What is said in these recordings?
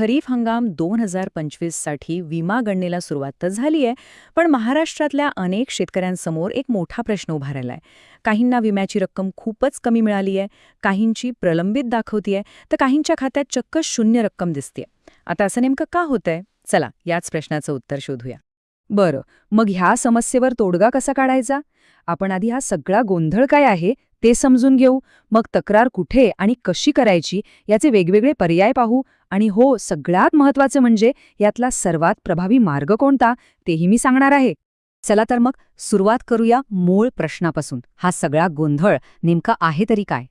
खरीप हंगाम 2025 साठी विमा गणनेला सुरुवात तर झाली आहे, पण महाराष्ट्रातल्या अनेक शेतकऱ्यांसमोर एक मोठा प्रश्न उभा राहिलाय. काहींना विम्याची रक्कम खूपच कमी मिळाली आहे, काहींची प्रलंबित दाखवतीये, तर काहींच्या खात्यात चक्क शून्य रक्कम दिसतेय. आता असं नेमकं का होतंय? चला याच प्रश्नाचं उत्तर शोधूया. बरं, मग ह्या समस्येवर तोडगा कसा काढायचा? आपण आधी हा सगळा गोंधळ काय आहे ते समजून घेऊ, मग तक्रार कुठे आणि कशी करायची याचे वेगवेगळे पर्याय पाहू आणि हो, सगळ्यात महत्त्वाचं म्हणजे यातला सर्वात प्रभावी मार्ग कोणता तेही मी सांगणार आहे. चला तर मग सुरुवात करूया मूळ प्रश्नापासून. हा सगळा गोंधळ नेमका आहे तरी काय?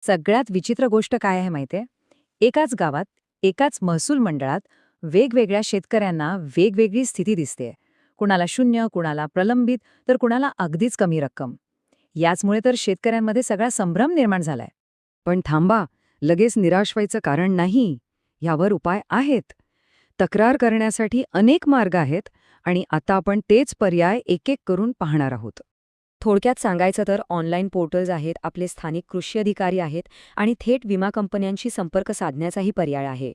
सगळ्यात विचित्र गोष्ट काय आहे माहितीये? एकाच गावात, एकाच महसूल मंडळात वेगवेगळ्या शेतकऱ्यांना वेगवेगळी स्थिती दिसते. कुणाला शून्य, कुणाला प्रलंबित, तर कुणाला अगदीच कमी रक्कम. याचमुळे तर शेतकऱ्यांमध्ये सगळा संभ्रम निर्माण झालाय. पण थांबा, लगेच निराश व्हायचं कारण नाही. यावर उपाय आहेत. तक्रार करण्यासाठी अनेक मार्ग आहेत आणि आता आपण तेच पर्याय एक-एक करून पाहणार आहोत. थोडक्यात सांगायचं तर ऑनलाईन पोर्टल्स आहेत, आपले स्थानिक कृषी अधिकारी आहेत आणि थेट विमा कंपन्यांशी संपर्क साधण्याचाही पर्याय आहे.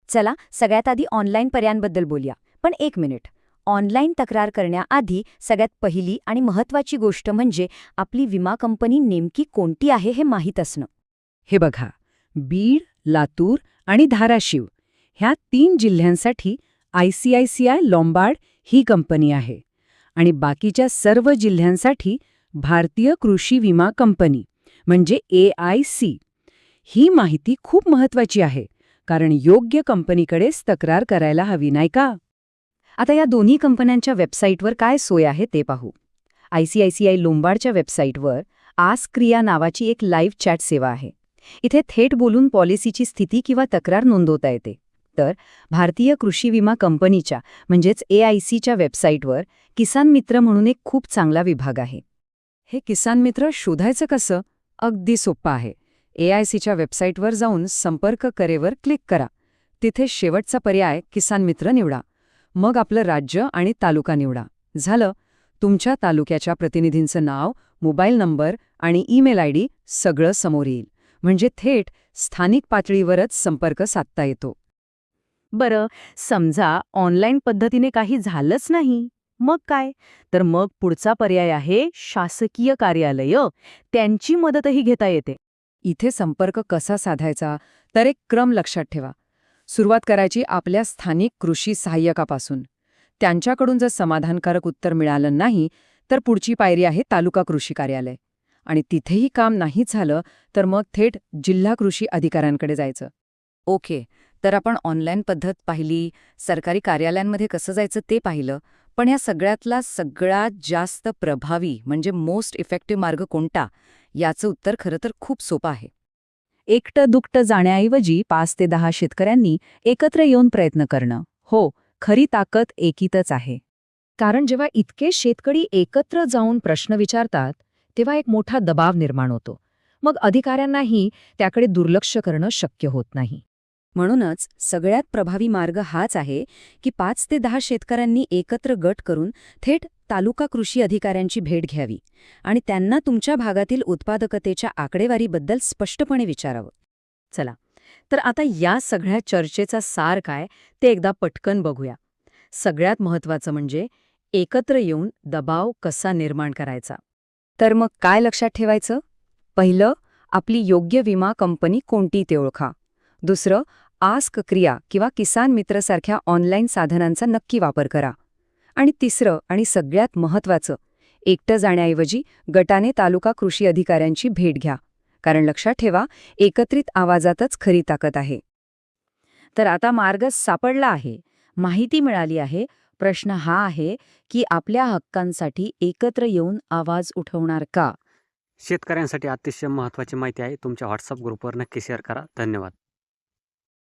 चला सगळ्यात आधी ऑनलाईन पर्यायांबद्दल बोलूया. पण एक मिनिट. ऑनलाईन तक्रार करण्याआधी सगळ्यात पहिली आणि महत्त्वाची गोष्ट म्हणजे आपली विमा कंपनी नेमकी कोणती आहे हे माहीत असणं. हे बघा, बीड, लातूर आणि धाराशिव ह्या 3 जिल्ह्यांसाठी ICICI लोंबार्ड ही कंपनी आहे आणि बाकीच्या सर्व जिल्ह्यांसाठी भारतीय कृषी विमा कंपनी म्हणजे AIC. ही माहिती खूप महत्त्वाची आहे, कारण योग्य कंपनीकडेच तक्रार करायला हवी नाही का? आता या दोन्ही कंपन्यांच्या वेबसाईटवर काय सोय आहे ते पाहू. ICICI लोंबार्डच्या वेबसाईटवर आस्क क्रिया नावाची एक लाईव्ह चॅट सेवा आहे. इथे थेट बोलून पॉलिसीची स्थिती किंवा तक्रार नोंदवता येते. तर भारतीय कृषी विमा कंपनीच्या म्हणजेच AICच्या वेबसाईटवर किसान मित्र म्हणून एक खूप चांगला विभाग आहे. हे किसान मित्र शोधायचं कसं? अगदी सोपं आहे. AICच्या वेबसाईटवर जाऊन संपर्क करेवर क्लिक करा. तिथे शेवटचा पर्याय किसान मित्र निवडा. मग आपलं राज्य आणि तालुका निवडा. झालं. तुमच्या तालुक्याच्या प्रतिनिधींचं नाव, मोबाईल नंबर आणि ईमेल ID सगळं समोर येईल. म्हणजे थेट स्थानिक पातळीवरच संपर्क साधता येतो. बरं, समजा ऑनलाईन पद्धतीने काही झालंच नाही, मग काय? तर मग पुढचा पर्याय आहे शासकीय कार्यालयं. त्यांची मदतही घेता येते. इथे संपर्क कसा साधायचा तर एक क्रम लक्षात ठेवा. सुरुवात करायची आपल्या स्थानिक कृषी सहाय्यकापासून. त्यांच्याकडून जर समाधानकारक उत्तर मिळालं नाही तर पुढची पायरी आहे तालुका कृषी कार्यालय. आणि तिथेही काम नाही झालं तर मग थेट जिल्हा कृषी अधिकाऱ्यांकडे जायचं. ओके, तर आपण ऑनलाईन पद्धत पाहिली, सरकारी कार्यालयांमध्ये कसं जायचं ते पाहिलं, पण या सगळ्यातला सगळ्यात जास्त प्रभावी म्हणजे मोस्ट इफेक्टिव्ह मार्ग कोणता याचं उत्तर खरं तर खूप सोपं आहे. एकटं दुकटं जाण्याऐवजी 5 ते 10 शेतकऱ्यांनी एकत्र येऊन प्रयत्न करणं. हो, खरी ताकद एकीतच आहे. कारण जेव्हा इतके शेतकरी एकत्र जाऊन प्रश्न विचारतात तेव्हा एक मोठा दबाव निर्माण होतो. मग अधिकाऱ्यांनाही त्याकडे दुर्लक्ष करणं शक्य होत नाही. म्हणूनच सगळ्यात प्रभावी मार्ग हाच आहे की 5 ते 10 शेतकऱ्यांनी एकत्र गट करून थेट तालुका कृषी अधिकाऱ्यांची भेट घ्यावी आणि त्यांना तुमच्या भागातील उत्पादकतेच्या आकडेवारीबद्दल स्पष्टपणे विचारावं. चला, तर आता या सगळ्या चर्चेचा सार काय ते एकदा पटकन बघूया. सगळ्यात महत्त्वाचं म्हणजे एकत्र येऊन दबाव कसा निर्माण करायचा. तर मग काय लक्षात ठेवायचं? पहिलं, आपली योग्य विमा कंपनी कोणती ते ओळखा. दुसरं, आस्क क्रिया किंवा किसान मित्रसारख्या ऑनलाईन साधनांचा नक्की वापर करा. आणि तिसरं आणि सगळ्यात महत्त्वाचं, एकटं जाण्याऐवजी गटाने तालुका कृषी अधिकाऱ्यांची भेट घ्या. कारण लक्षात ठेवा, एकत्रित आवाजातच खरी ताकद आहे. तर आता मार्ग सापडला आहे, माहिती मिळाली आहे. प्रश्न हा आहे की आपल्या हक्कांसाठी एकत्र येऊन आवाज उठवणार का? शेतकऱ्यांसाठी अतिशय महत्त्वाची माहिती आहे. तुमच्या व्हॉट्सअप ग्रुपवर नक्की शेअर करा. धन्यवाद.